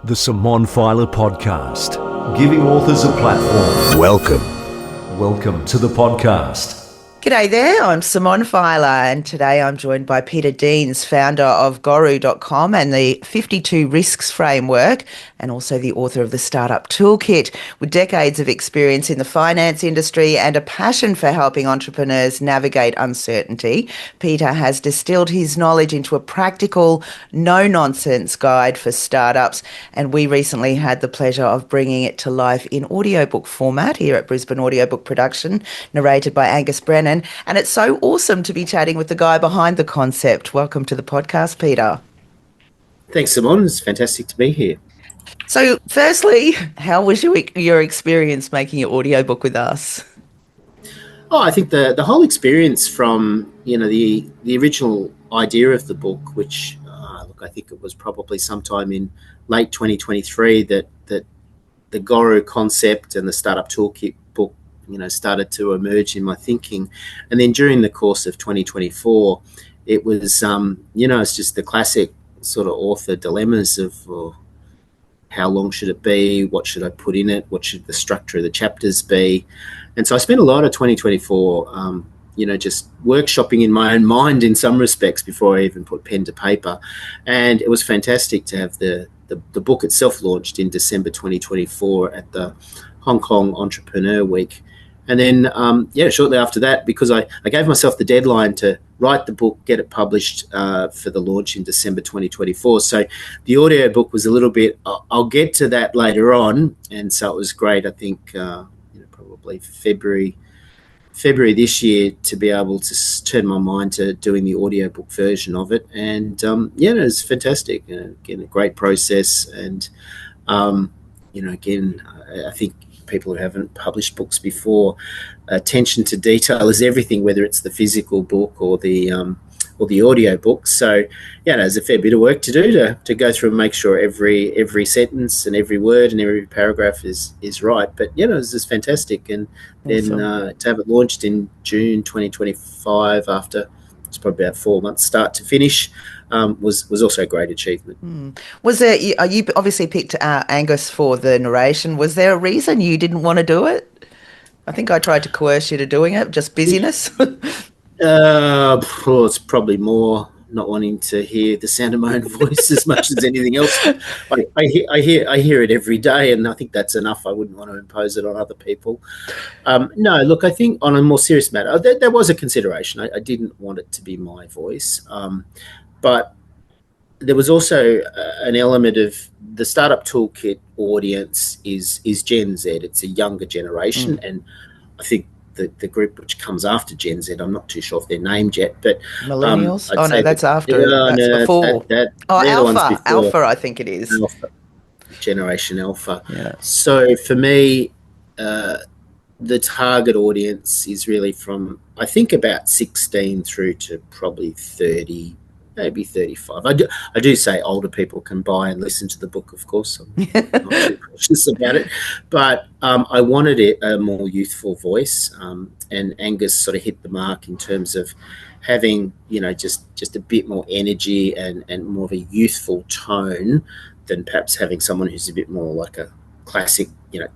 The Simone Feiler Podcast, giving authors a platform. Welcome to the podcast. G'day there, I'm Simone Feiler, and today I'm joined by Peter Deans, founder of Guru.com and the 52 Risks Framework, and also the author of the Startup Toolkit. With decades of experience in the finance industry and a passion for helping entrepreneurs navigate uncertainty, Peter has distilled his knowledge into a practical, no-nonsense guide for startups, and we recently had the pleasure of bringing it to life in audiobook format here at Brisbane Audiobook Production, narrated by Angus Brennan. And it's so awesome to be chatting with the guy behind the concept. Welcome to the podcast, Peter. Thanks, Simone. It's fantastic to be here. So firstly, how was your experience making your audiobook with us? Oh, I think the whole experience from, the original idea of the book, which, I think it was probably sometime in late 2023 that the Guru concept and the Startup Toolkit book started to emerge in my thinking. And then during the course of 2024, it was, it's just the classic sort of author dilemmas of how long should it be? What should I put in it? What should the structure of the chapters be? And so I spent a lot of 2024, just workshopping in my own mind in some respects before I even put pen to paper. And it was fantastic to have the book itself launched in December 2024 at the Hong Kong Entrepreneur Week. And then, shortly after that, because I gave myself the deadline to write the book, get it published for the launch in December 2024. So the audiobook was a little bit, I'll get to that later on. And so it was great, I think, probably February this year to be able to turn my mind to doing the audiobook version of it. And, it was fantastic. Again, a great process. And, again, I think people who haven't published books before, attention to detail is everything, whether it's the physical book or the audio book. So there's a fair bit of work to do to go through and make sure every sentence and every word and every paragraph is right. But it was just fantastic. And then to have it launched in June 2025 after it's probably about 4 months start to finish was also a great achievement. Was there, you obviously picked Angus for the narration. Was there a reason you didn't want to do it? I think I tried to coerce you to doing it, just busyness. It's probably more not wanting to hear the sound of my own voice as much as anything else. I hear it every day, and I think that's enough. I wouldn't want to impose it on other people. No, look, I think on a more serious matter, there was a consideration. I didn't want it to be my voice. But there was also an element of the Startup Toolkit audience is Gen Z. It's a younger generation. And I think the group which comes after Gen Z, I'm not too sure if they're named yet, but millennials. That's after. That's before. Alpha, I think it is. Alpha, Generation Alpha. Yeah. So for me, the target audience is really from, I think, about 16 through to probably 30. Maybe 35. I do say older people can buy and listen to the book, of course. I'm not too cautious about it. But I wanted it a more youthful voice. And Angus sort of hit the mark in terms of having, just a bit more energy and more of a youthful tone than perhaps having someone who's a bit more like a classic,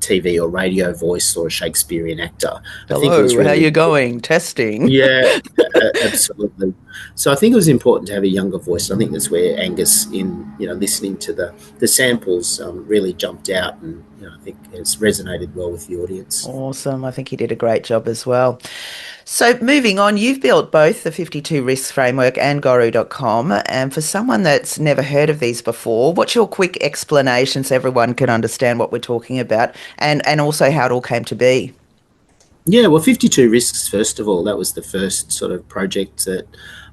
TV or radio voice or a Shakespearean actor. Hello, I think it was really, how you going? Testing. Yeah, absolutely. So I think it was important to have a younger voice. I think that's where Angus, in listening to the samples, really jumped out, and I think it's resonated well with the audience. Awesome. I think he did a great job as well. So moving on, you've built both the 52 Risks Framework and Guru.com. And for someone that's never heard of these before, what's your quick explanation so everyone can understand what we're talking about and also how it all came to be? Yeah, well, 52 Risks, first of all, that was the first sort of project that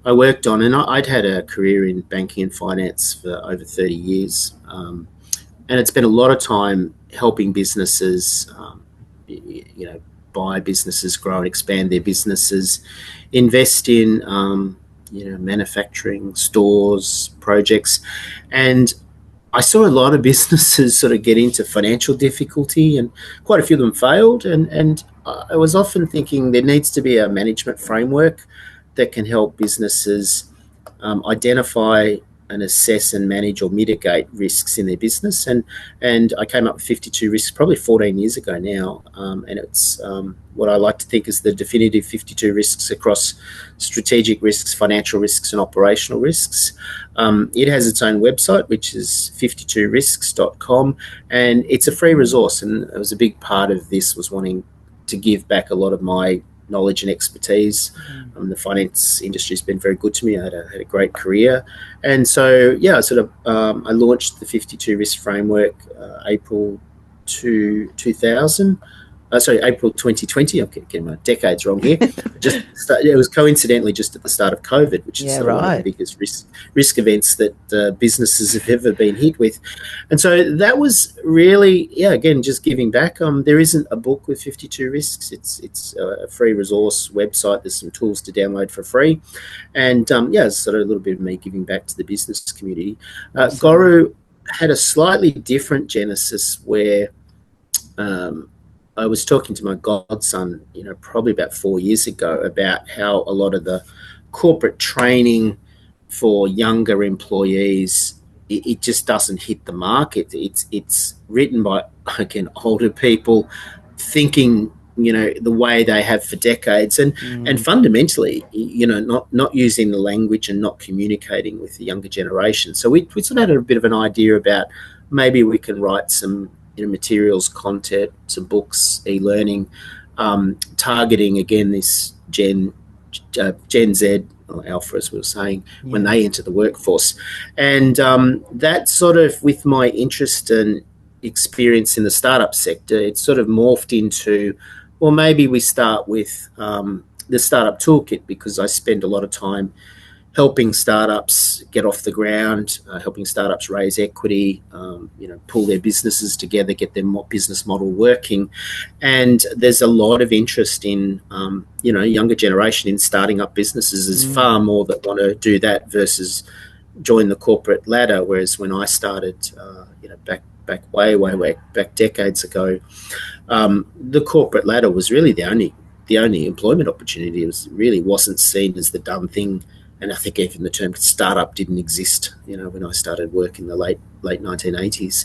I worked on. And I'd had a career in banking and finance for over 30 years. And it's spent a lot of time helping businesses, buy businesses, grow and expand their businesses, invest in, manufacturing, stores, projects. And I saw a lot of businesses sort of get into financial difficulty, and quite a few of them failed. And I was often thinking there needs to be a management framework that can help businesses identify and assess and manage or mitigate risks in their business. And I came up with 52 risks probably 14 years ago now, and it's what I like to think is the definitive 52 risks across strategic risks, financial risks, and operational risks. It has its own website, which is 52risks.com, and it's a free resource. And it was a big part of this was wanting to give back a lot of my knowledge and expertise. The finance industry has been very good to me. I had a great career. And so, I launched the 52 Risk Framework April 2000. April 2020. I'm getting my decades wrong here. It was coincidentally just at the start of COVID, which is one of the biggest risk events that businesses have ever been hit with. And so that was really, again, just giving back. There isn't a book with 52 risks. It's a free resource website. There's some tools to download for free. And it's sort of a little bit of me giving back to the business community. Goru had a slightly different genesis where I was talking to my godson, probably about 4 years ago, about how a lot of the corporate training for younger employees, it just doesn't hit the mark. It's written by, again, older people thinking, the way they have for decades, and fundamentally, not using the language and not communicating with the younger generation. So we sort of had a bit of an idea about maybe we can write some materials, content, some books, e-learning, targeting, again, this Gen Z, or Alpha, as we were saying, when they enter the workforce. And that sort of, with my interest and experience in the startup sector, it sort of morphed into, well, maybe we start with the Startup Toolkit, because I spend a lot of time helping startups get off the ground, helping startups raise equity, pull their businesses together, get their business model working. And there's a lot of interest in, younger generation in starting up businesses. There's far more that want to do that versus join the corporate ladder. Whereas when I started, back way back decades ago, the corporate ladder was really the only employment opportunity. It really wasn't seen as the done thing. And I think even the term startup didn't exist, when I started work in the late 1980s.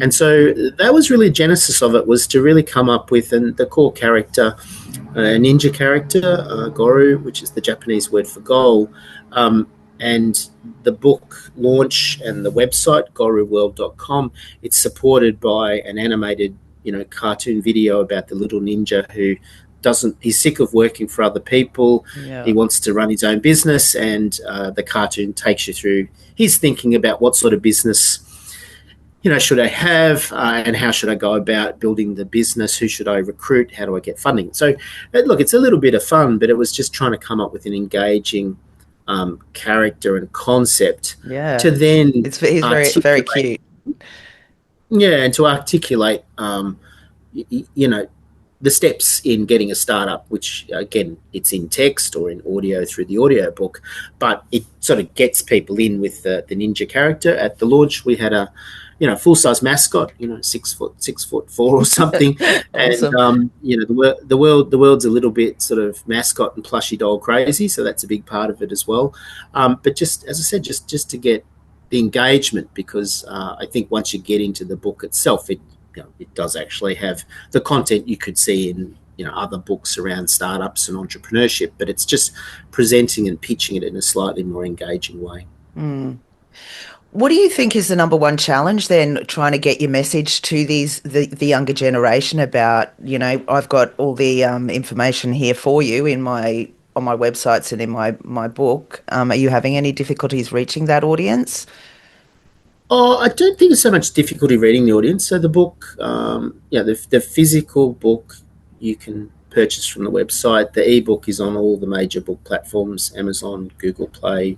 And so that was really the genesis of it, was to really come up with the core character, a ninja character, Goru, which is the Japanese word for goal. And the book launch and the website, goruworld.com, it's supported by an animated, cartoon video about the little ninja who he's sick of working for other people. He wants to run his own business, and the cartoon takes you through his thinking about what sort of business, should I have, and how should I go about building the business? Who should I recruit? How do I get funding? So, look, it's a little bit of fun, but it was just trying to come up with an engaging character and concept to then he's very, very cute. Yeah, and to articulate, the steps in getting a startup, which, again, it's in text or in audio through the audio book, but it sort of gets people in with the ninja character. At the launch, we had a, full-size mascot, 6'4" or something. Awesome. And, the world's a little bit sort of mascot and plushy doll crazy, so that's a big part of it as well. But just, as I said, just to get the engagement, because I think once you get into the book itself, it does actually have the content you could see in other books around startups and entrepreneurship, but it's just presenting and pitching it in a slightly more engaging way. What do you think is the number one challenge then, trying to get your message to the younger generation about, I've got all the information here for you on my websites and in my book. Are you having any difficulties reaching that audience? Oh, I don't think there's so much difficulty reading the audience. So the book, the physical book you can purchase from the website. The ebook is on all the major book platforms, Amazon, Google Play,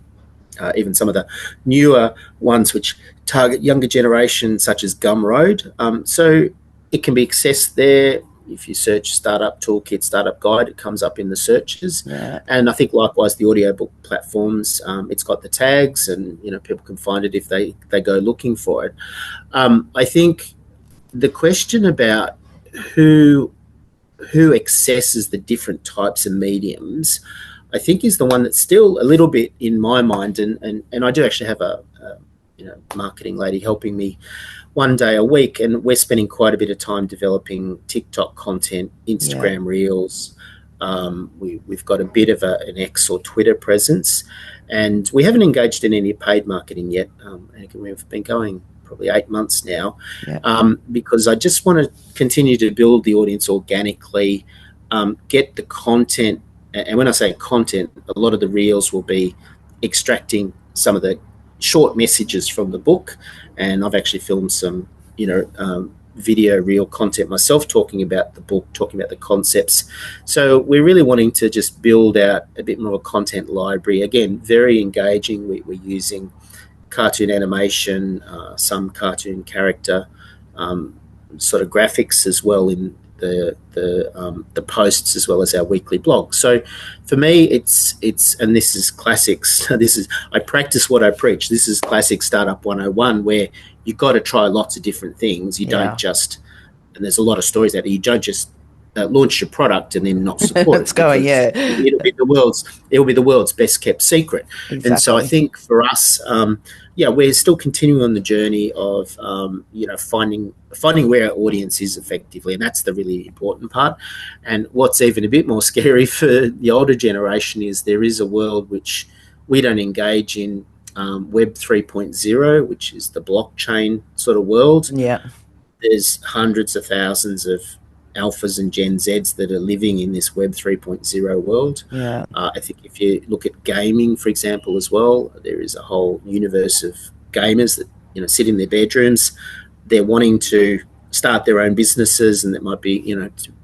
even some of the newer ones which target younger generations, such as Gumroad. So it can be accessed there. If you search Startup Toolkit, Startup Guide, it comes up in the searches. Yeah. And I think likewise the audiobook platforms, it's got the tags, and people can find it if they go looking for it. I think the question about who accesses the different types of mediums, I think is the one that's still a little bit in my mind. And I do actually have a marketing lady helping me one day a week, and we're spending quite a bit of time developing TikTok content, Instagram Reels. We've got a bit of an X or Twitter presence, and we haven't engaged in any paid marketing yet. And we've been going probably 8 months now, because I just want to continue to build the audience organically, get the content. And when I say content, a lot of the reels will be extracting some of the short messages from the book, and I've actually filmed some video reel content myself, talking about the book, talking about the concepts. So we're really wanting to just build out a bit more of a content library. Again, very engaging. We're using cartoon animation, some cartoon character sort of graphics as well in the posts, as well as our weekly blog. So for me, it's and this is classics. I practice what I preach. This is classic Startup 101, where you've got to try lots of different things. You don't just, and there's a lot of stories out there, you don't just launch your product and then not support it's going, it'll be the world's best kept secret. Exactly. And so I think for us, we're still continuing on the journey of finding where our audience is effectively, and that's the really important part. And what's even a bit more scary for the older generation is there is a world which we don't engage in, Web 3.0, which is the blockchain sort of world. There's hundreds of thousands of alphas and Gen Zs that are living in this Web 3.0 world. I think if you look at gaming, for example, as well, there is a whole universe of gamers that sit in their bedrooms. They're wanting to start their own businesses, and that might be,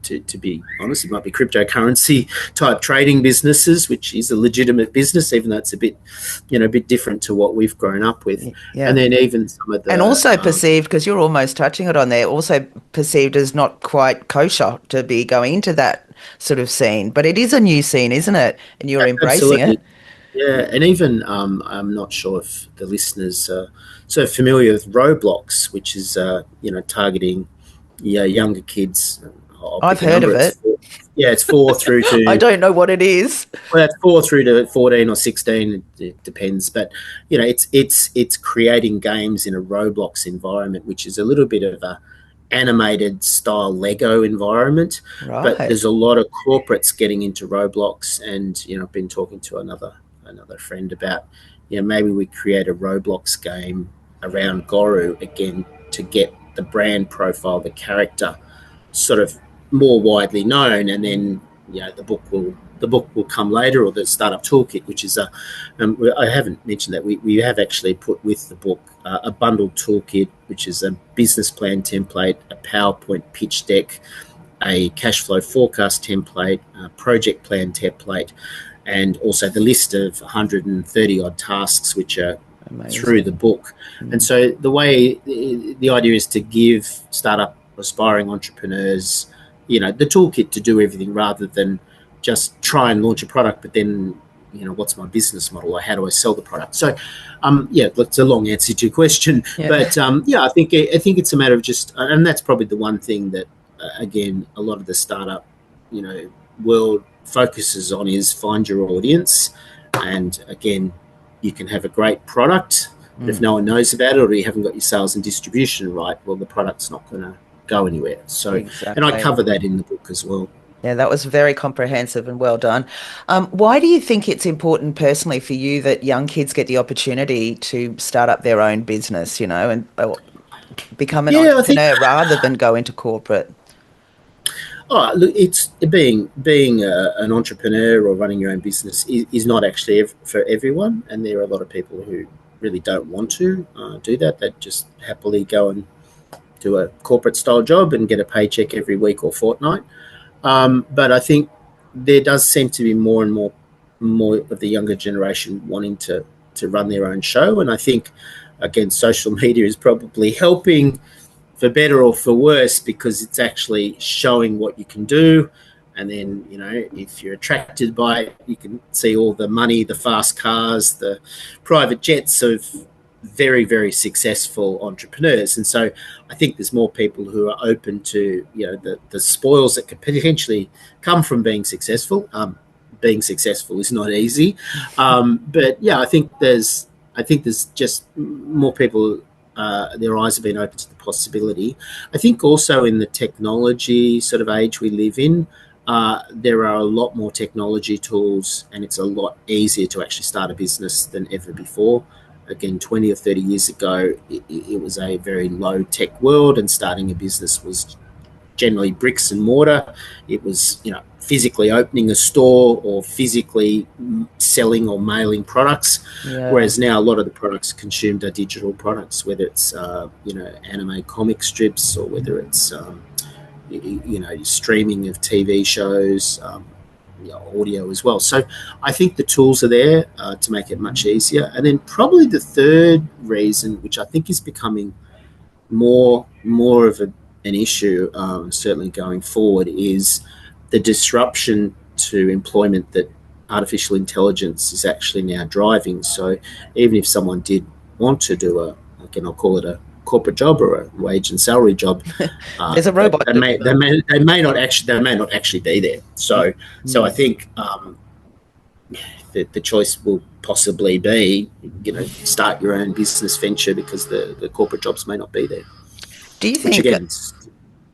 to be honest, it might be cryptocurrency type trading businesses, which is a legitimate business, even though it's a bit different to what we've grown up with. And then even some of the, and also perceived, because you're almost touching it on there, also perceived as not quite kosher to be going into that sort of scene, but it is a new scene, isn't it? And you're embracing it. Yeah, and even I'm not sure if the listeners are so familiar with Roblox, which is targeting younger kids. I've heard of it. It's 4 through to. I don't know what it is. Well, it's 4 through to 14 or 16. It depends, but it's creating games in a Roblox environment, which is a little bit of a animated style Lego environment. But there's a lot of corporates getting into Roblox, and I've been talking to another friend about maybe we create a Roblox game around Goru again to get the brand profile, the character sort of more widely known, and then the book will come later, or the Startup Toolkit, which is I haven't mentioned that we have actually put with the book a bundled toolkit, which is a business plan template, a PowerPoint pitch deck, a cash flow forecast template, a project plan template, and also the list of 130 odd tasks which are through the book. And so the idea is to give startup aspiring entrepreneurs the toolkit to do everything, rather than just try and launch a product, but then what's my business model, or how do I sell the product? So it's a long answer to your question, but I think it's a matter of just, and that's probably the one thing that again a lot of the startup world focuses on, is find your audience. And again, you can have a great product, but if no one knows about it, or you haven't got your sales and distribution right, well, the product's not going to go anywhere. So And I cover that in the book as well. Yeah, that was very comprehensive and well done. Why do you think it's important personally for you that young kids get the opportunity to start up their own business, and become an entrepreneur rather than go into corporate? Oh, look, it's being an entrepreneur or running your own business is not actually for everyone, and there are a lot of people who really don't want to do that. They just happily go and do a corporate style job and get a paycheck every week or fortnight. But I think there does seem to be more and more of the younger generation wanting to run their own show, and I think again social media is probably helping, for better or for worse, because it's actually showing what you can do. And then, if you're attracted by it, you can see all the money, the fast cars, the private jets of very, very successful entrepreneurs. And so I think there's more people who are open to, the spoils that could potentially come from being successful. being successful is not easy. But yeah, I think there's just more people. Their eyes have been open to the possibility. I think also in the technology sort of age we live in, there are a lot more technology tools, and it's a lot easier to actually start a business than ever before. Again, 20 or 30 years ago, it was a very low-tech world, and starting a business was generally bricks and mortar. It was, physically opening a store or physically selling or mailing products. Yeah. Whereas now a lot of the products consumed are digital products, whether it's, anime comic strips, or whether it's, streaming of TV shows, audio as well. So I think the tools are there to make it much easier. And then probably the third reason, which I think is becoming more of an issue, certainly going forward, is the disruption to employment that artificial intelligence is actually now driving. So even if someone did want to do I'll call it a corporate job or a wage and salary job, there's a robot. They may not actually be there. So I think the choice will possibly be, start your own business venture, because the corporate jobs may not be there. Do you think?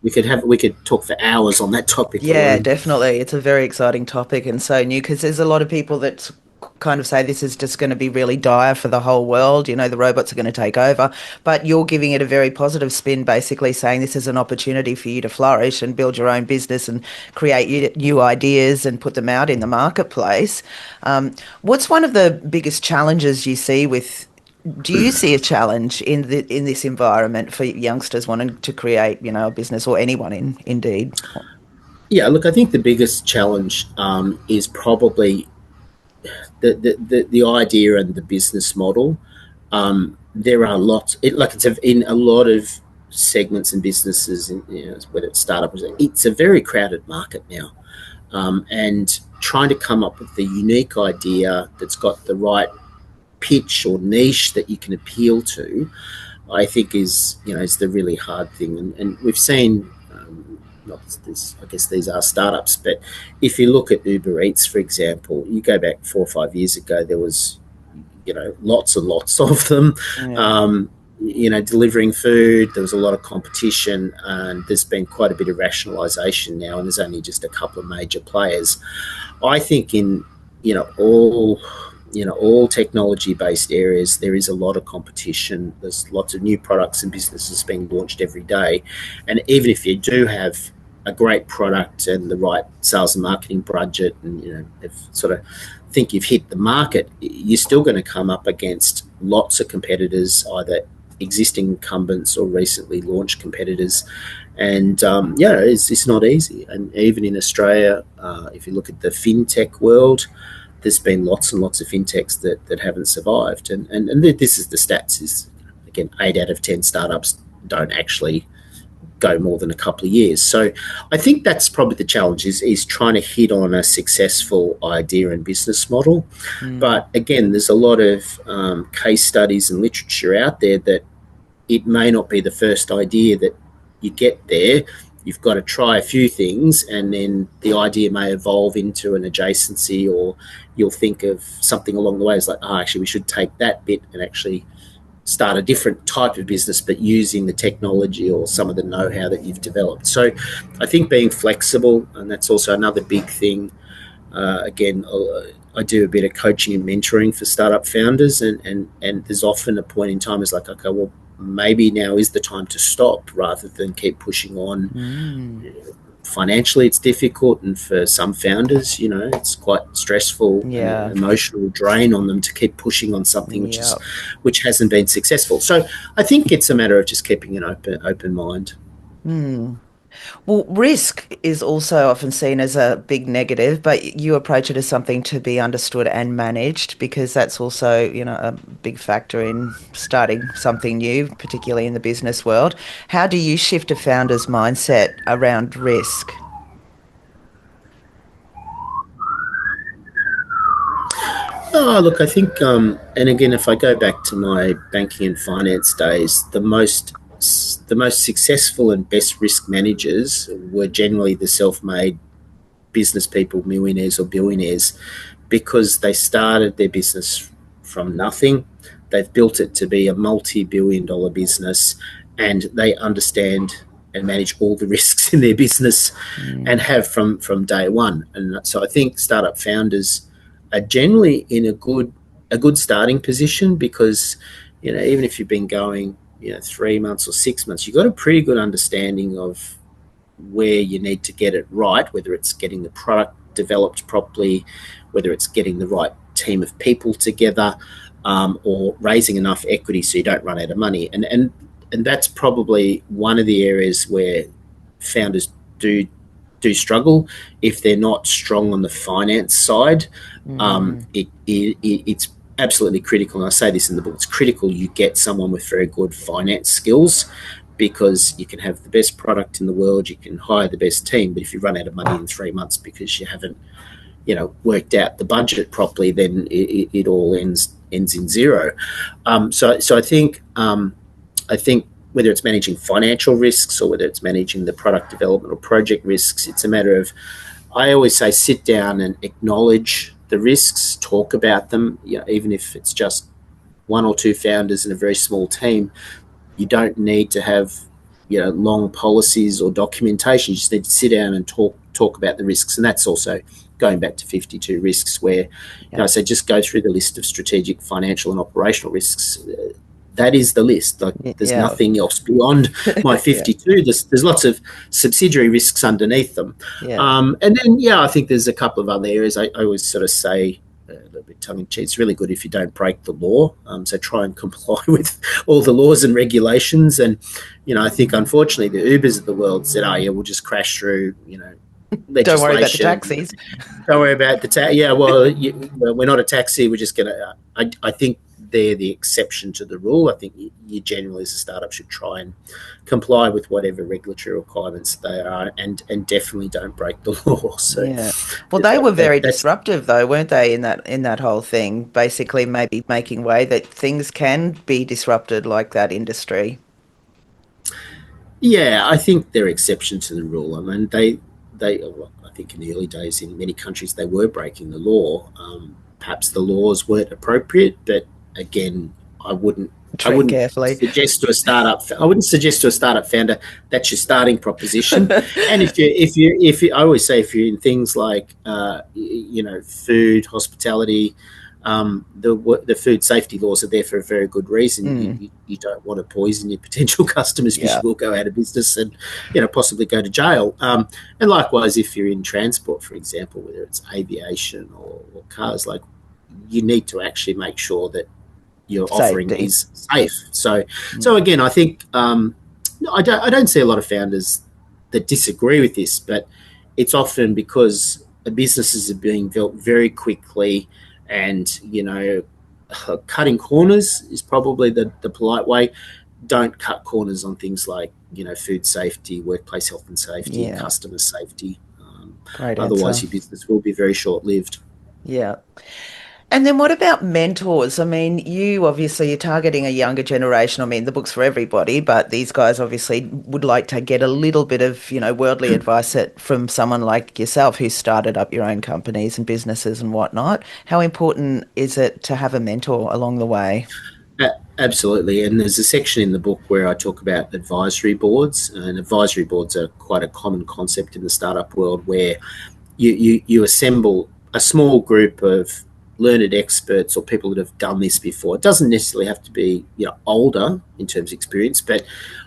Which again, we could talk for hours on that topic. Yeah, alone. Definitely. It's a very exciting topic and so new, because there's a lot of people that kind of say this is just going to be really dire for the whole world. The robots are going to take over. But you're giving it a very positive spin, basically saying this is an opportunity for you to flourish and build your own business and create new ideas and put them out in the marketplace. What's one of the biggest challenges you see with? Do you see a challenge in this environment for youngsters wanting to create, a business, or anyone indeed? Yeah, look, I think the biggest challenge is probably the idea and the business model. There are lots, in a lot of segments and businesses, whether it's startups, it's a very crowded market now, and trying to come up with the unique idea that's got the right pitch or niche that you can appeal to, I think is the really hard thing. And we've seen, I guess these are startups, but if you look at Uber Eats, for example, you go back 4 or 5 years ago, there was, lots and lots of them, delivering food. There was a lot of competition, and there's been quite a bit of rationalisation now, and there's only just a couple of major players. I think in, all technology-based areas, there is a lot of competition. There's lots of new products and businesses being launched every day. And even if you do have a great product and the right sales and marketing budget, and, think you've hit the market, you're still going to come up against lots of competitors, either existing incumbents or recently launched competitors. And, it's not easy. And even in Australia, if you look at the fintech world, there's been lots and lots of fintechs that haven't survived. And this is the stats is, again, 8 out of 10 startups don't actually go more than a couple of years. So I think that's probably the challenge is trying to hit on a successful idea and business model. But again, there's a lot of case studies and literature out there that it may not be the first idea that you get there. You've got to try a few things, and then the idea may evolve into an adjacency, or you'll think of something along the way. It's like, actually, we should take that bit and actually start a different type of business, but using the technology or some of the know-how that you've developed. So I think being flexible, and that's also another big thing. Again, I do a bit of coaching and mentoring for startup founders, and there's often a point in time it's like, okay, well, maybe now is the time to stop rather than keep pushing on. Financially, it's difficult, and for some founders, it's quite stressful, and emotional drain on them to keep pushing on something which hasn't been successful. So I think it's a matter of just keeping an open mind. Well, risk is also often seen as a big negative, but you approach it as something to be understood and managed, because that's also, a big factor in starting something new, particularly in the business world. How do you shift a founder's mindset around risk? Look, I think, and again, if I go back to my banking and finance days, the most successful and best risk managers were generally the self-made business people, millionaires or billionaires, because they started their business from nothing. They've built it to be a multi-billion-dollar business, and they understand and manage all the risks in their business and have from day one. And so I think startup founders are generally in a good starting position, because, even if you've been going, 3 months or 6 months, you've got a pretty good understanding of where you need to get it right, whether it's getting the product developed properly, whether it's getting the right team of people together, or raising enough equity so you don't run out of money. And that's probably one of the areas where founders do struggle if they're not strong on the finance side. It's absolutely critical, and I say this in the book, it's critical you get someone with very good finance skills, because you can have the best product in the world, you can hire the best team, but if you run out of money in 3 months because you haven't worked out the budget properly, then it all ends in zero. So I think whether it's managing financial risks or whether it's managing the product development or project risks, it's a matter of, I always say, sit down and acknowledge the risks, talk about them. Even if it's just one or two founders in a very small team, you don't need to have long policies or documentation. You just need to sit down and talk about the risks. And that's also going back to 52 risks, where I say just go through the list of strategic, financial and operational risks. That is the list. There's nothing else beyond my 52. There's lots of subsidiary risks underneath them. And then I think there's a couple of other areas. I always sort of say, a little bit tongue-in-cheek, it's really good if you don't break the law. So try and comply with all the laws and regulations. And I think unfortunately the Ubers of the world said, we'll just crash through legislation. Don't worry about the taxis. Don't worry about the taxi. We're not a taxi. We're just going to. I think they're the exception to the rule. I think you generally, as a startup, should try and comply with whatever regulatory requirements they are, and definitely don't break the law. So, well, they were very disruptive, though, weren't they? In that whole thing, basically, maybe making way that things can be disrupted like that industry. Yeah, I think they're exception to the rule. I mean, I think in the early days in many countries they were breaking the law. Perhaps the laws weren't appropriate, but again, I wouldn't suggest to a startup. I wouldn't suggest to a startup founder that's your starting proposition. And if you, I always say, if you're in things like food, hospitality, the food safety laws are there for a very good reason. You don't want to poison your potential customers, because you will go out of business and possibly go to jail. And likewise, if you're in transport, for example, whether it's aviation or cars, like, you need to actually make sure that your offering is safe. So again, I think I don't see a lot of founders that disagree with this, but it's often because businesses are being built very quickly, and cutting corners is probably the polite way. Don't cut corners on things like food safety, workplace health and safety, customer safety. Otherwise, your business will be very short-lived. Yeah. And then what about mentors? I mean, you're targeting a younger generation. I mean, the book's for everybody, but these guys obviously would like to get a little bit of, worldly advice from someone like yourself who started up your own companies and businesses and whatnot. How important is it to have a mentor along the way? Absolutely. And there's a section in the book where I talk about advisory boards, and advisory boards are quite a common concept in the startup world, where you assemble a small group of learned experts or people that have done this before. It doesn't necessarily have to be older in terms of experience, but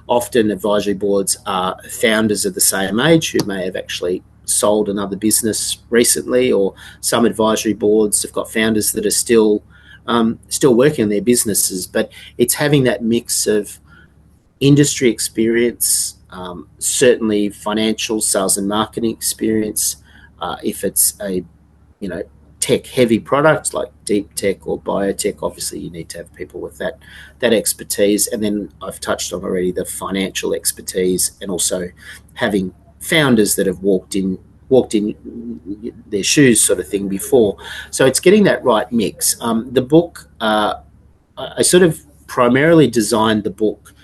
often advisory boards are founders of the same age who may have actually sold another business recently, or some advisory boards have got founders that are still working on their businesses. But it's having that mix of industry experience, certainly financial, sales and marketing experience. If it's a tech-heavy products like deep tech or biotech, obviously you need to have people with that expertise. And then I've touched on already the financial expertise, and also having founders that have walked in their shoes sort of thing before. So it's getting that right mix. The book, I sort of primarily designed the book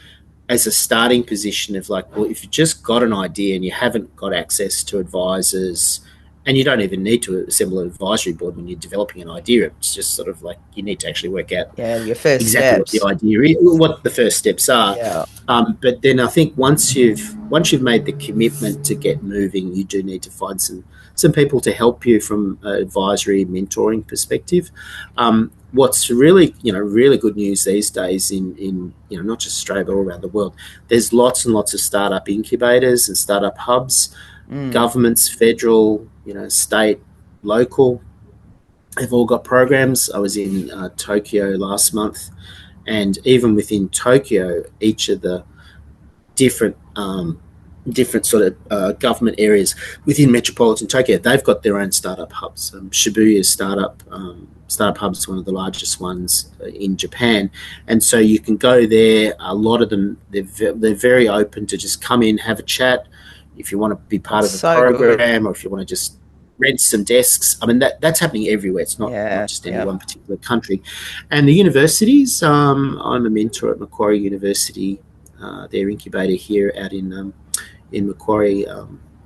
as a starting position of, like, well, if you just got an idea and you haven't got access to advisors And you don't even need to assemble an advisory board when you're developing an idea. It's just sort of like you need to actually work out your first exactly steps. what the idea is, what the first steps are. Yeah. But then I think once you've made the commitment to get moving, you do need to find some people to help you from an advisory mentoring perspective. What's really good news these days in not just Australia but all around the world, there's lots and lots of startup incubators and startup hubs. Governments, federal, state, local, they've all got programs. I was in Tokyo last month, and even within Tokyo, each of the different sort of government areas within metropolitan Tokyo, they've got their own startup hubs. Shibuya startup hub is one of the largest ones in Japan, and so you can go there. A lot of them, they're very open to just come in, have a chat. If you want to be part of the program, good. Or if you want to just rent some desks, I mean that's happening everywhere. It's not just any one particular country. And the universities, I'm a mentor at Macquarie University, their incubator here out in Macquarie,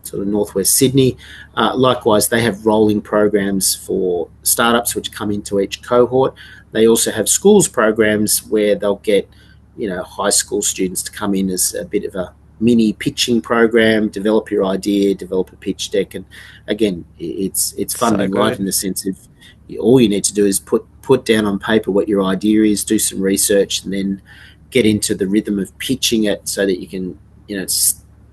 sort of northwest Sydney. Likewise, they have rolling programs for startups which come into each cohort. They also have schools programs where they'll get high school students to come in as a bit of a mini pitching program, develop your idea, develop a pitch deck. And again, it's funding right in the sense of all you need to do is put down on paper what your idea is, do some research, and then get into the rhythm of pitching it so that you can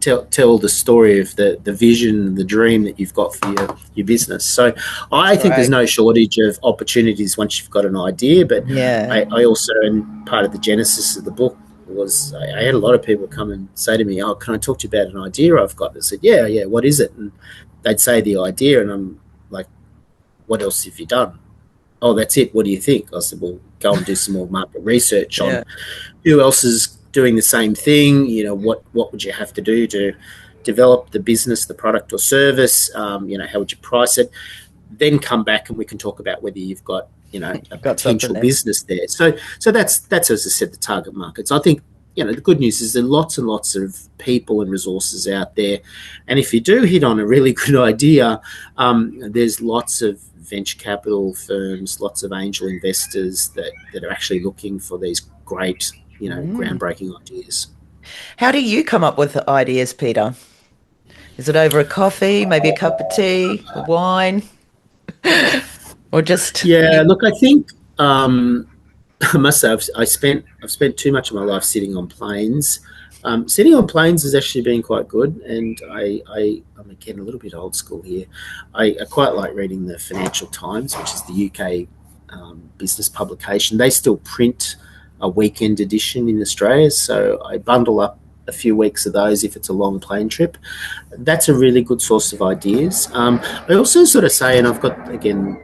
tell the story of the vision, the dream that you've got for your business. So I think there's no shortage of opportunities once you've got an idea. But I also, and part of the genesis of the book was I had a lot of people come and say to me, "Oh, can I talk to you about an idea I've got?" I said, "Yeah, what is it?" And they'd say the idea, and I'm like, "What else have you done?" "Oh, that's it. What do you think?" I said, "Well, go and do some more market research on who else is doing the same thing. What would you have to do to develop the business, the product or service? How would you price it? Then come back and we can talk about whether you've got a potential business there." So that's as I said, the target markets. I think the good news is there are lots and lots of people and resources out there, and if you do hit on a really good idea, there's lots of venture capital firms, lots of angel investors that are actually looking for these great groundbreaking ideas. How do you come up with the ideas, Peter? Is it over a coffee, maybe a cup of tea, a wine? Or just look, I think I must say I've spent too much of my life sitting on planes. Sitting on planes has actually been quite good, and I'm again a little bit old school here. I quite like reading the Financial Times, which is the UK business publication. They still print a weekend edition in Australia, so I bundle up a few weeks of those if it's a long plane trip. That's a really good source of ideas. I also sort of say, and I've got again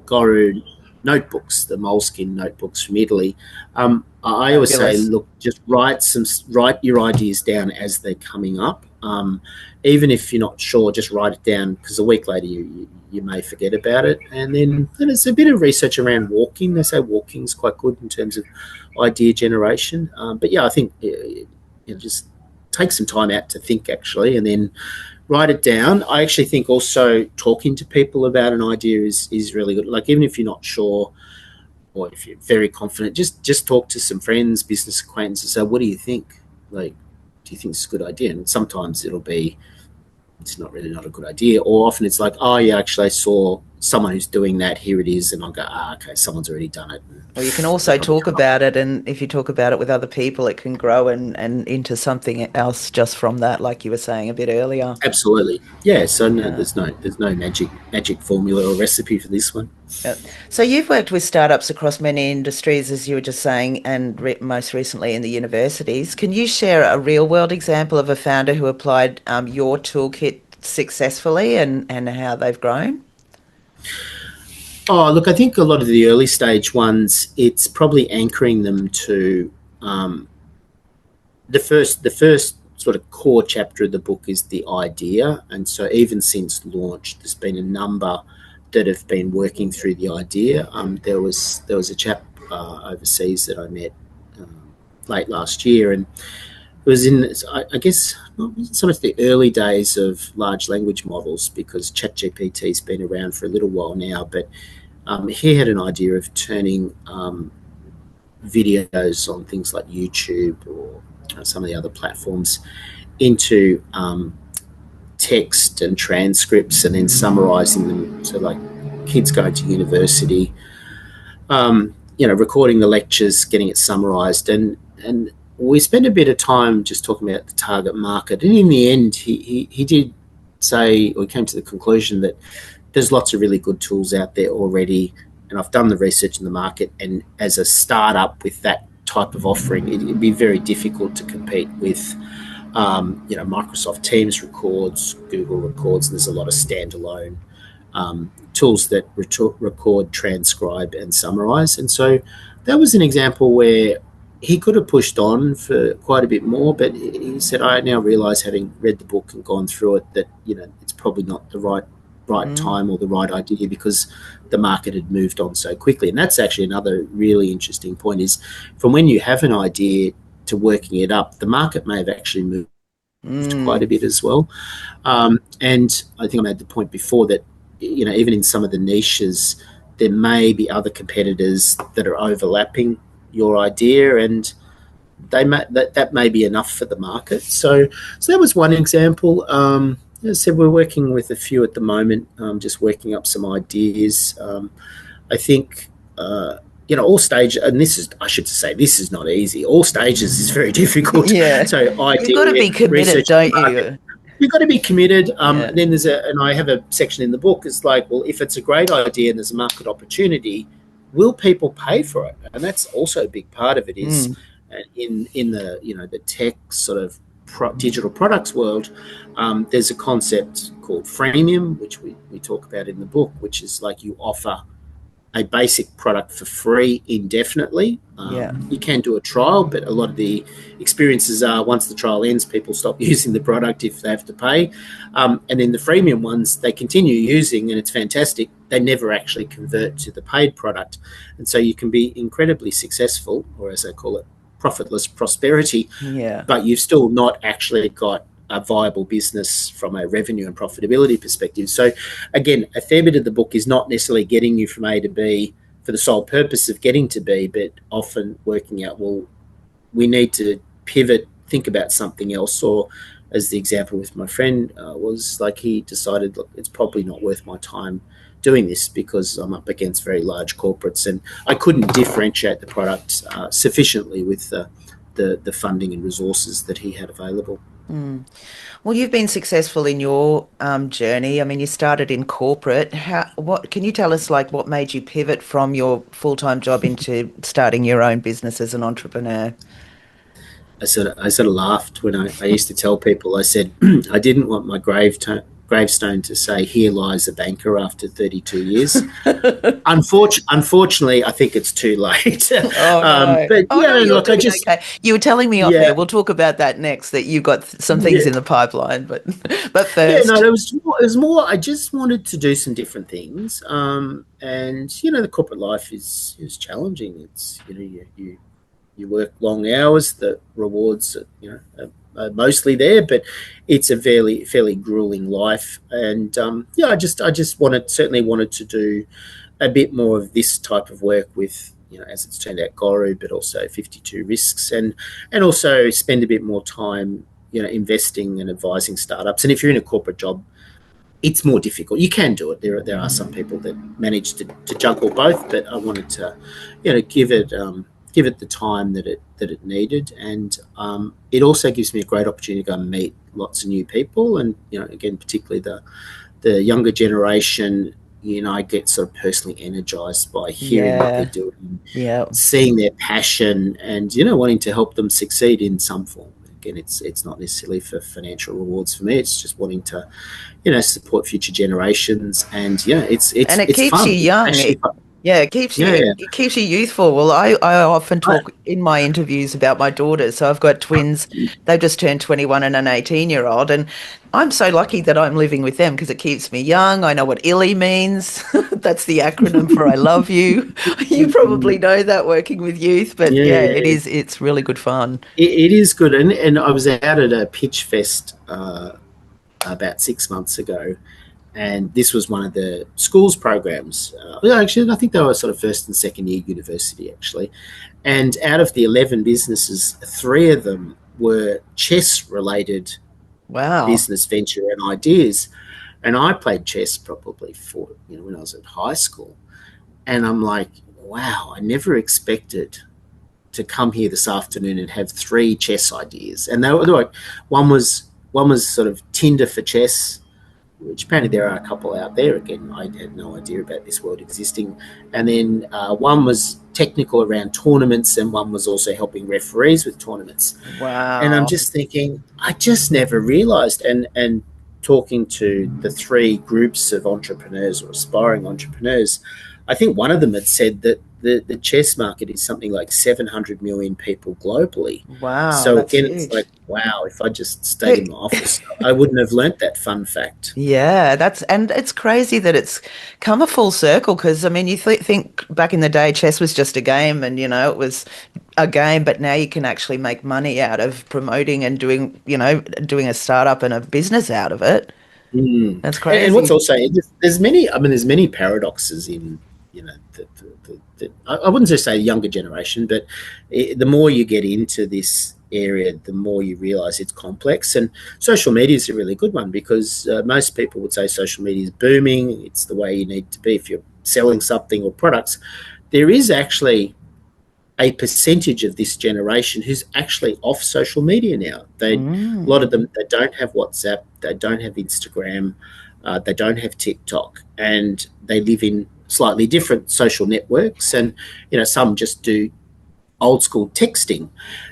Guru notebooks, the moleskin notebooks from Italy. I always say, look, just write your ideas down as they're coming up. Even if you're not sure, just write it down, because a week later you may forget about it. And then there's a bit of research around walking. They say walking's quite good in terms of idea generation. But I think just take some time out to think, actually, and then write it down. I actually think also talking to people about an idea is really good. Like, even if you're not sure, or if you're very confident, just talk to some friends, business acquaintances, and say, what do you think? Like, do you think it's a good idea? And sometimes it's not a good idea. Or often it's like, oh yeah, actually I saw someone who's doing that, here it is. And I'll go, okay, someone's already done it. Well, you can also talk about it, and if you talk about it with other people, it can grow and into something else just from that, like you were saying a bit earlier. Absolutely. Yeah, so there's no magic formula or recipe for this one. Yeah. So you've worked with startups across many industries, as you were just saying, and most recently in the universities. Can you share a real-world example of a founder who applied your toolkit successfully and how they've grown? Oh, look, I think a lot of the early stage ones, it's probably anchoring them to the first sort of core chapter of the book is the idea. And so even since launch, there's been a number that have been working through the idea. There was a chap overseas that I met late last year, and was in, I guess, not so much the early days of large language models, because ChatGPT's been around for a little while now, but he had an idea of turning videos on things like YouTube or some of the other platforms into text and transcripts, and then summarising them. So like kids going to university, recording the lectures, getting it summarised, and we spent a bit of time just talking about the target market. And in the end, he did say, or he came to the conclusion that there's lots of really good tools out there already, and I've done the research in the market, and as a startup with that type of offering, it'd be very difficult to compete with Microsoft Teams records, Google records, and there's a lot of standalone tools that record, transcribe, and summarize. And so that was an example where he could have pushed on for quite a bit more, but he said, I now realise, having read the book and gone through it, that it's probably not the right time or the right idea, because the market had moved on so quickly. And that's actually another really interesting point, is from when you have an idea to working it up, the market may have actually moved quite a bit as well. And I think I made the point before that, even in some of the niches, there may be other competitors that are overlapping your idea, and that may be enough for the market. So that was one example. As I said, we're working with a few at the moment, just working up some ideas. I think all stage, and I should say, this is not easy. All stages is very difficult. Yeah. So you've got to be committed, don't you? You've got to be committed. And then and I have a section in the book. It's like, well, if it's a great idea and there's a market opportunity, will people pay for it? And that's also a big part of it. Is in the the tech sort of digital products world, there's a concept called freemium, which we talk about in the book, which is like you offer a basic product for free indefinitely. You can do a trial, but a lot of the experiences are, once the trial ends, people stop using the product if they have to pay. And then the freemium ones, they continue using, and it's fantastic. They never actually convert to the paid product. And so you can be incredibly successful, or as they call it, profitless prosperity, but you've still not actually got a viable business from a revenue and profitability perspective. So again, a fair bit of the book is not necessarily getting you from A to B for the sole purpose of getting to B, but often working out, well, we need to pivot, think about something else. Or as the example with my friend was, like, he decided, look, it's probably not worth my time doing this because I'm up against very large corporates, and I couldn't differentiate the product sufficiently with the funding and resources that he had available. Well, you've been successful in your journey. I mean, you started in corporate. What can you tell us, like, what made you pivot from your full-time job into starting your own business as an entrepreneur? I sort of laughed when I used to tell people, I said, I didn't want my gravestone to say, "Here lies a banker," after 32 years. Unfortunately, I think it's too late. Okay. You were telling me off there. We'll talk about that next. That you got some things in the pipeline, but first, it was more. I just wanted to do some different things, and the corporate life is challenging. It's you work long hours. The rewards, are mostly there, but it's a fairly grueling life. And I just certainly wanted to do a bit more of this type of work with, as it's turned out, Guru, but also 52 Risks, and also spend a bit more time, investing and advising startups. And if you're in a corporate job, it's more difficult. You can do it. There are some people that manage to juggle both, but I wanted to, give it the time that it needed, and it also gives me a great opportunity to go and meet lots of new people, and again, particularly the younger generation. I get sort of personally energized by hearing what they're doing, seeing their passion, and wanting to help them succeed in some form. Again, it's not necessarily for financial rewards for me. It's just wanting to support future generations, and it keeps fun. You young. Yeah, it keeps you youthful. Well, I often I, talk in my interviews about my daughters. So I've got twins. They've just turned 21 and an 18-year-old. And I'm so lucky that I'm living with them because it keeps me young. I know what ILI means. That's the acronym for I love you. You probably know that working with youth, but yeah, yeah, yeah, it's really good fun. it is good. And I was out at a pitch fest about 6 months ago, and this was one of the schools programs. Actually, I think they were sort of first and second year university, actually. And out of the 11 businesses, 3 of them were chess related Wow. business venture and ideas. And I played chess probably when I was at high school. And I'm like, wow, I never expected to come here this afternoon and have 3 chess ideas. And they were like, one was sort of Tinder for chess, which apparently there are a couple out there. Again, I had no idea about this world existing. And then one was technical around tournaments, and one was also helping referees with tournaments. And I'm Wow. just thinking, I just never realised. And talking to the 3 groups of entrepreneurs or aspiring entrepreneurs, I think one of them had said that the chess market is something like 700 million people globally. Wow, So that's again, it's huge. like, wow, if I just stayed in my office, I wouldn't have learnt that fun fact. Yeah, and it's crazy that it's come a full circle because I mean, you think back in the day, chess was just a game, and it was a game, but now you can actually make money out of promoting and doing a startup and a business out of it. Mm. That's And what's crazy. also there's many paradoxes in I wouldn't just say younger generation, but the more you get into this area, the more you realize it's complex. And social media is a really good one because most people would say social media is booming. It's the way you need to be if you're selling something or products. There is actually a percentage of this generation who's actually off social media now. A lot of Mm. them, they don't have WhatsApp, they don't have Instagram, they don't have TikTok, and they live in slightly different social networks. And some just do old school texting,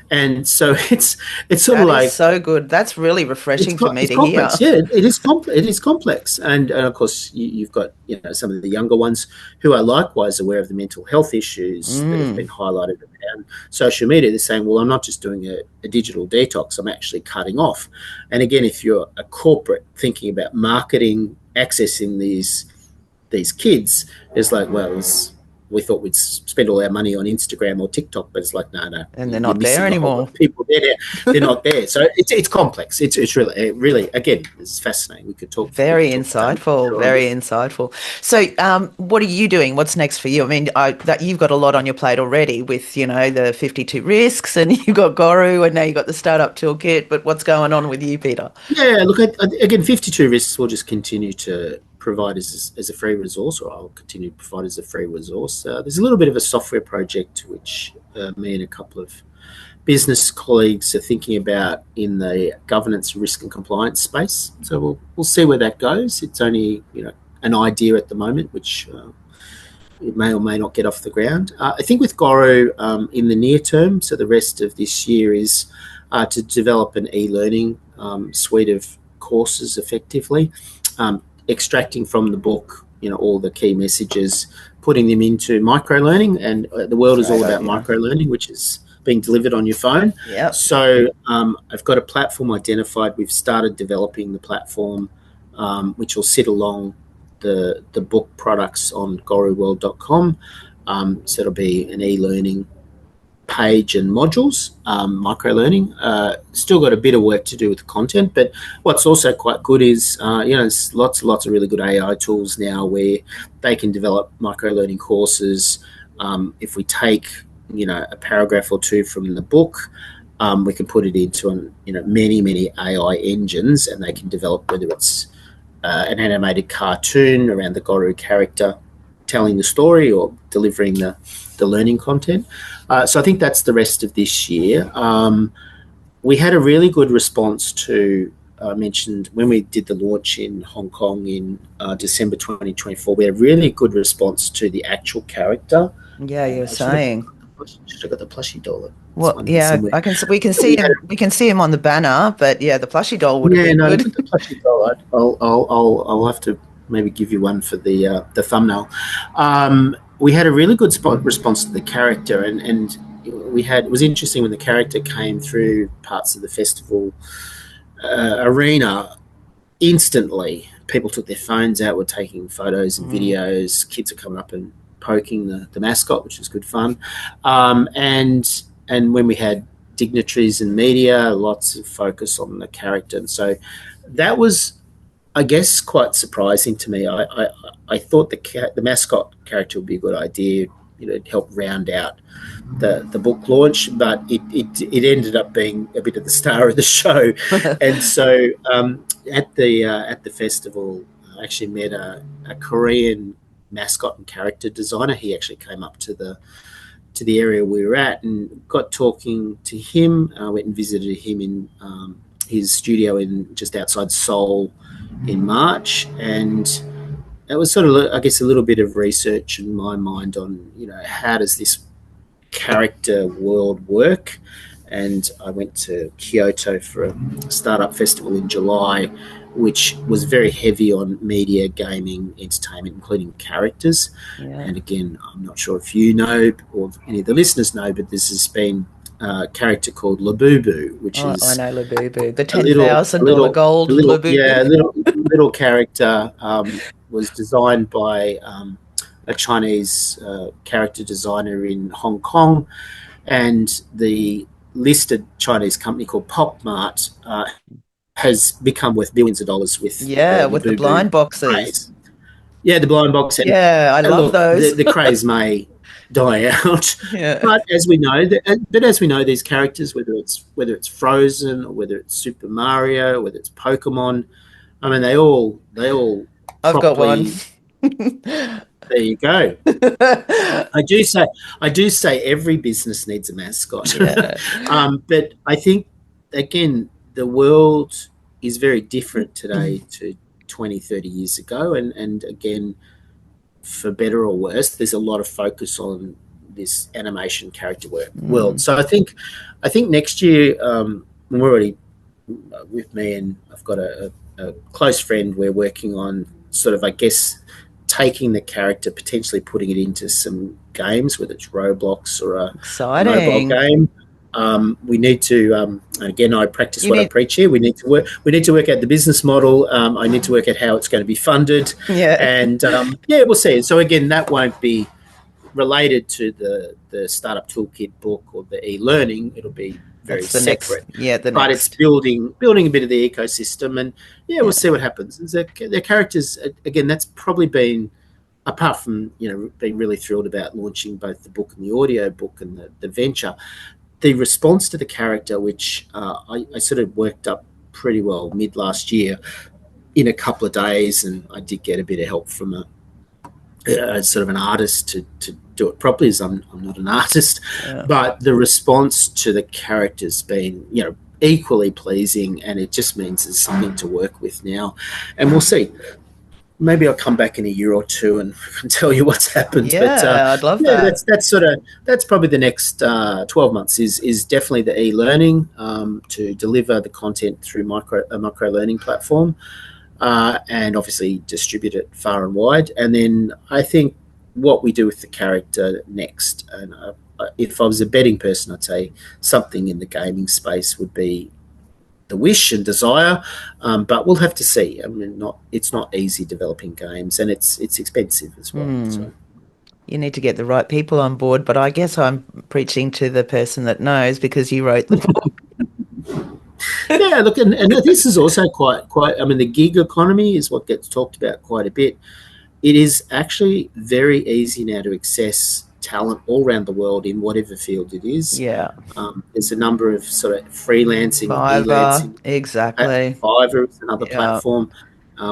and so it's sort of That is like so good. That's really refreshing for me it's to hear. complex. Yeah, it is complex. It is complex, and of course you've got some of the younger ones who are likewise aware of the mental health issues that have been Mm. highlighted around social media. They're saying, well, I'm not just doing a digital detox, I'm actually cutting off. And again, if you're a corporate thinking about marketing, accessing these kids, it's like, well, we thought we'd spend all our money on Instagram or TikTok, but it's like, no, And they're you're not there missing a whole lot anymore. of people. They're not there. So it's complex. It's really again, it's fascinating. We Very could talk insightful, later on very this. insightful. So, what are you doing? What's next for you? I mean, that you've got a lot on your plate already with, the 52 risks, and you've got Goru, and now you've got the Startup Toolkit. But what's going on with you, Peter? Yeah, look, again, 52 risks will just continue to provide as a free resource, or I'll continue to provide as a free resource. There's a little bit of a software project which me and a couple of business colleagues are thinking about in the governance, risk, and compliance space. So we'll see where that goes. It's only an idea at the moment, which it may or may not get off the ground. I think with Goro in the near term, so the rest of this year is to develop an e-learning suite of courses effectively, extracting from the book all the key messages, putting them into micro-learning, and the world is all Great about idea. micro-learning, which is being delivered on your phone. Yep. So I've got a platform identified. We've started developing the platform, which will sit along the book products on goruworld.com. So it'll be an e-learning page and modules, micro-learning. Still got a bit of work to do with the content, but what's also quite good is, there's lots and lots of really good AI tools now where they can develop micro-learning courses. If we take a paragraph or two from the book, we can put it into many AI engines, and they can develop whether it's an animated cartoon around the Goru character telling the story or delivering the learning content. So I think that's the rest of this year. We had a really good response to, I mentioned when we did the launch in Hong Kong in December 2024, we had a really good response to the actual character. Yeah, you're I should have saying. got the plushie doll. There's Well, one here yeah, somewhere. we can So see we had him. We can see him on the banner, but yeah, the plushie doll would have Yeah, been no, good. the plushie doll. I'll have to maybe give you one for the thumbnail. we had a really good response to the character, and it was interesting when the character came through parts of the festival arena. Instantly, people took their phones out, were taking photos and videos. Kids are coming up and poking the mascot, which was good fun. And when we had dignitaries and media, lots of focus on the character. And so that was, I guess, quite surprising to me. I thought the mascot character would be a good idea, to help round out the book launch, but it ended up being a bit of the star of the show. And so at the festival, I actually met a Korean mascot and character designer. He actually came up to the area we were at and got talking to him. I went and visited him in his studio in just outside Seoul in March, and it was sort of, I guess, a little bit of research in my mind on, how does this character world work? And I went to Kyoto for a startup festival in July, which was very heavy on media, gaming, entertainment, including characters. Yeah. And again, I'm not sure if you know or any of the listeners know, but this has been a character called Labubu, which is... I know Labubu, the $10,000 gold Labubu. Yeah, little character was designed by a Chinese character designer in Hong Kong, and the listed Chinese company called PopMart has become worth billions of dollars with the blind boxes. Craze. Yeah, the blind box. Yeah, I love those. The craze may die out, but as we know, these characters, whether it's Frozen or whether it's Super Mario, whether it's Pokemon, I mean, they all. I've got one. There you go. I do say every business needs a mascot. Yeah. But I think, again, the world is very different today to 20, 30 years ago. And again, for better or worse, there's a lot of focus on this animation character world. So I think next year, we're already with me, and I've got a close friend, we're working on sort of, I guess, taking the character, potentially putting it into some games, whether it's Roblox or a mobile game. We need to, again, I practice what I preach here. We need to work out the business model. I need to work out how it's going to be funded. Yeah. And we'll see. So again, that won't be related to the Startup Toolkit book or the e-learning. It'll be very separate. But it's building a bit of the ecosystem, and we'll see what happens. The characters, again, that's probably been, apart from being really thrilled about launching both the book and the audio book and the venture, the response to the character, which I sort of worked up pretty well mid last year in a couple of days, and I did get a bit of help from a sort of an artist to do it properly, as I'm not an artist. But the response to the character's been equally pleasing, and it just means there's something to work with now, and we'll see. Maybe I'll come back in a year or two and tell you what's happened. I'd love that. That's probably the next 12 months is definitely the e-learning, to deliver the content through a micro learning platform, and obviously distribute it far and wide. And then I think what we do with the character next, and if I was a betting person, I'd say something in the gaming space would be the wish and desire, but we'll have to see. I mean, it's not easy developing games, and it's expensive as well. So. You need to get the right people on board, but I guess I'm preaching to the person that knows, because you wrote the book. Yeah, look, and this is also quite. I mean, the gig economy is what gets talked about quite a bit. It is actually very easy now to access talent all around the world in whatever field it is. Yeah. There's a number of sort of freelancing. Fiverr, exactly. Fiverr is another platform,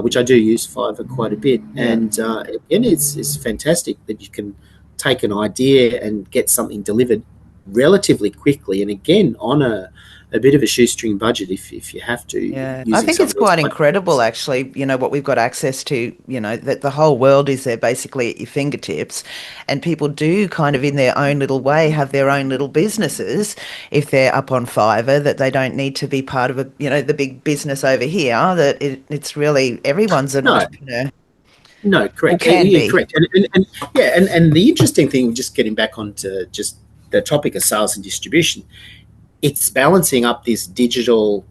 which I do use Fiverr quite a bit. Yeah. And it's fantastic that you can take an idea and get something delivered relatively quickly, and again, on a bit of a shoestring budget if you have to. Yeah, I think it's quite incredible, actually, what we've got access to, that the whole world is there basically at your fingertips, and people do kind of in their own little way have their own little businesses if they're up on Fiverr, that they don't need to be part of the big business over here, that it's really everyone's an entrepreneur. No, correct. Or can be. Correct. And the interesting thing, just getting back onto just the topic of sales and distribution, it's balancing up this digital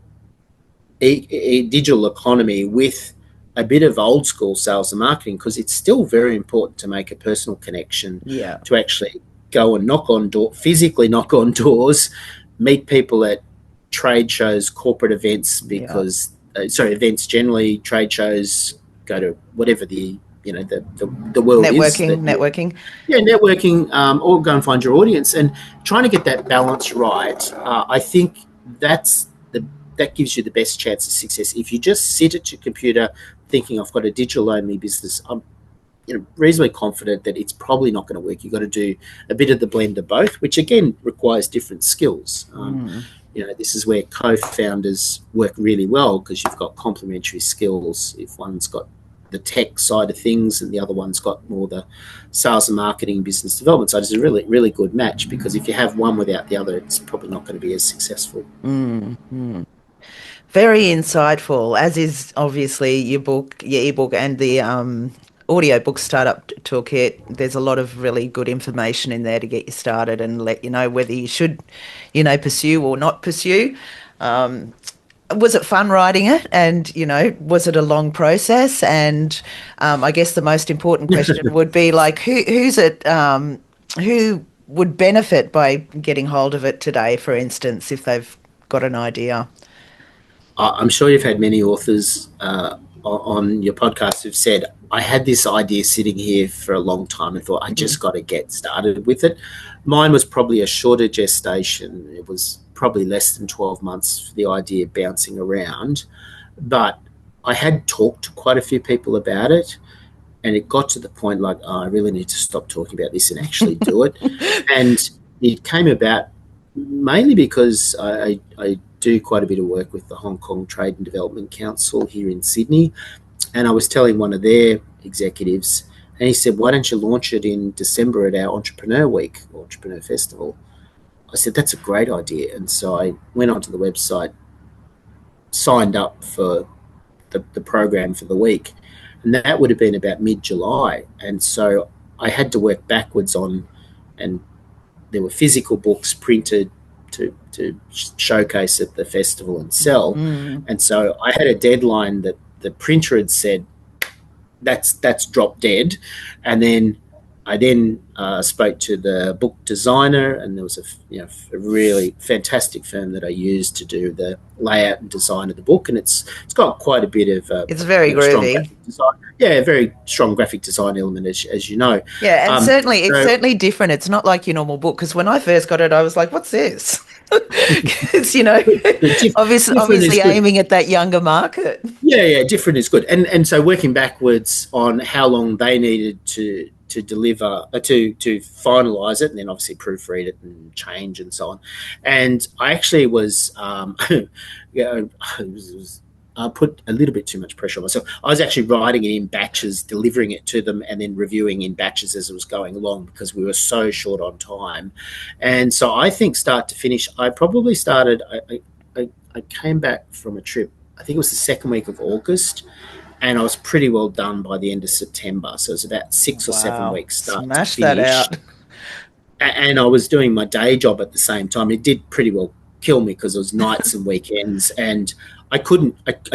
economy with a bit of old school sales and marketing, because it's still very important to make a personal connection, to actually go and physically knock on doors, meet people at trade shows, corporate events, because events generally, trade shows, go to whatever the world networking. Yeah, networking, or go and find your audience, and trying to get that balance right. I think that gives you the best chance of success. If you just sit at your computer thinking, I've got a digital-only business, I'm reasonably confident that it's probably not going to work. You've got to do a bit of the blend of both, which again requires different skills. This is where co-founders work really well, because you've got complementary skills. If one's got the tech side of things and the other one's got more the sales and marketing, business development side, it's a really, really good match, because if you have one without the other, it's probably not going to be as successful. Very insightful, as is obviously your ebook and the audiobook Startup Toolkit. There's a lot of really good information in there to get you started and let you know whether you should, pursue or not pursue. Was it fun writing it? And, was it a long process? And I guess the most important question would be like, who would benefit by getting hold of it today, for instance, if they've got an idea? I'm sure you've had many authors on your podcast who've said, I had this idea sitting here for a long time and thought, I just got to get started with it. Mine was probably a shorter gestation. It was probably less than 12 months for the idea bouncing around. But I had talked to quite a few people about it, and it got to the point like, I really need to stop talking about this and actually do it. And it came about mainly because I do quite a bit of work with the Hong Kong Trade and Development Council here in Sydney. And I was telling one of their executives, and he said, why don't you launch it in December at our Entrepreneur Week or Entrepreneur Festival? I said, that's a great idea. And so I went onto the website, signed up for the program for the week, and that would have been about mid-July. And so I had to work backwards and there were physical books printed to showcase at the festival and sell. And so I had a deadline that the printer had said, that's dropped dead. And then I spoke to the book designer, and there was a really fantastic firm that I used to do the layout and design of the book, and it's got quite a bit of it's very groovy. A very strong graphic design element, as you know. Yeah, and it's certainly different. It's not like your normal book, because when I first got it, I was like, what's this? It's, obviously aiming at that younger market. Yeah, different is good. And so working backwards on how long they needed to deliver, to finalise it, and then obviously proofread it and change and so on. And I actually was, I put a little bit too much pressure on myself. I was actually writing it in batches, delivering it to them, and then reviewing in batches as it was going along, because we were so short on time. And so I think start to finish, I probably started, I came back from a trip, I think it was the second week of August, and I was pretty well done by the end of September. So it was about 6 or 7 weeks start Smash to finish. That out. And I was doing my day job at the same time. It did pretty well kill me, because it was nights and weekends, and I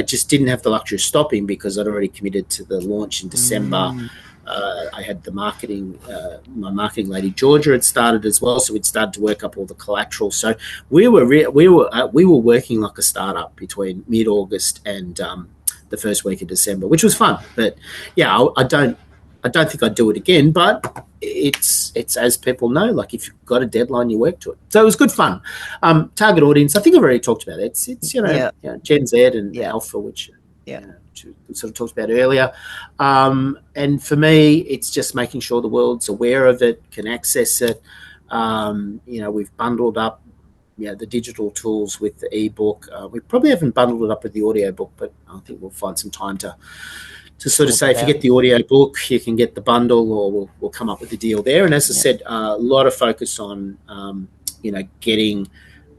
just didn't have the luxury of stopping, because I'd already committed to the launch in December. I had the marketing, my marketing lady Georgia had started as well, so we'd started to work up all the collateral. So we were working like a startup between mid-August and the first week of December, which was fun. But yeah, I don't think I'd do it again, but it's as people know, like if you've got a deadline, you work to it. So it was good fun. Target audience, I think I've already talked about it. It's Gen Z and Alpha, which sort of talked about earlier. And for me, it's just making sure the world's aware of it, can access it. We've bundled up the digital tools with the ebook. We probably haven't bundled it up with the audiobook, but I think we'll find some time to sort of say, if you get the audio book, you can get the bundle, or we'll come up with a deal there. And as I said, a lot of focus on, getting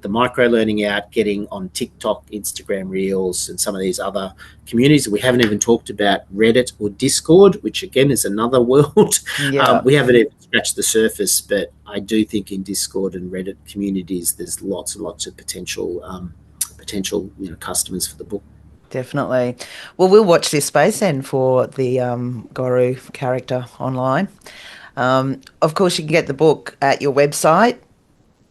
the micro learning out, getting on TikTok, Instagram Reels, and some of these other communities. We haven't even talked about Reddit or Discord, which again is another world. Yeah. We haven't even scratched the surface, but I do think in Discord and Reddit communities, there's lots and lots of potential customers for the book. Definitely. Well, we'll watch this space then for the Guru character online. Of course, you can get the book at your website,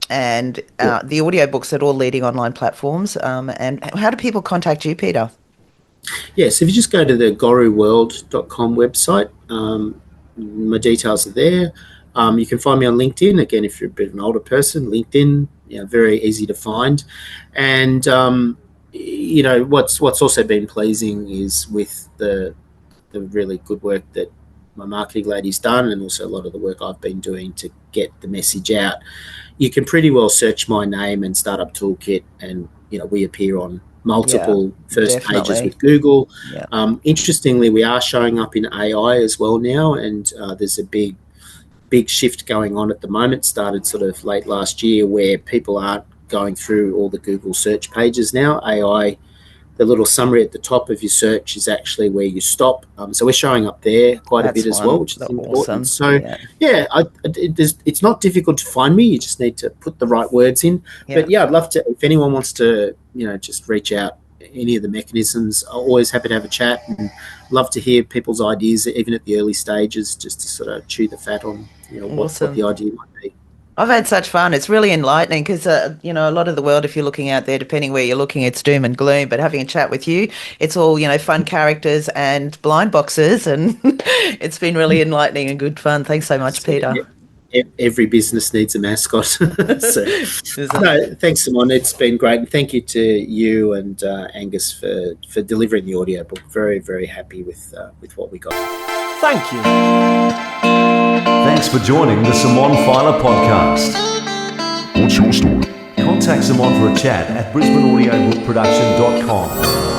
and the audiobooks at all leading online platforms. And how do people contact you, Peter? Yes, if you just go to the goruworld.com website, my details are there. You can find me on LinkedIn. Again, if you're a bit of an older person, LinkedIn, very easy to find. And what's also been pleasing is with the really good work that my marketing lady's done, and also a lot of the work I've been doing to get the message out. You can pretty well search my name and Startup Toolkit, and we appear on multiple first pages with Google. Yeah. Interestingly, we are showing up in AI as well now, and there's a big shift going on at the moment. Started sort of late last year, where people aren't going through all the Google search pages now. AI, the little summary at the top of your search is actually where you stop. So we're showing up there quite a bit as well, which is important. Awesome. So it's not difficult to find me. You just need to put the right words in. Yeah. But I'd love to, if anyone wants to, just reach out, any of the mechanisms, I'm always happy to have a chat, and love to hear people's ideas, even at the early stages, just to sort of chew the fat on, what the idea might be. I've had such fun. It's really enlightening because, a lot of the world, if you're looking out there, depending where you're looking, it's doom and gloom. But having a chat with you, it's all, fun characters and blind boxes. And it's been really enlightening and good fun. Thanks so much, Peter. Every business needs a mascot. Thanks, Simone. It's been great. And thank you to you and Angus for delivering the audiobook. Very, very happy with what we got. Thank you. Thanks for joining the Simone Feiler Podcast. What's your story? Contact Simone for a chat at brisbaneaudiobookproduction.com.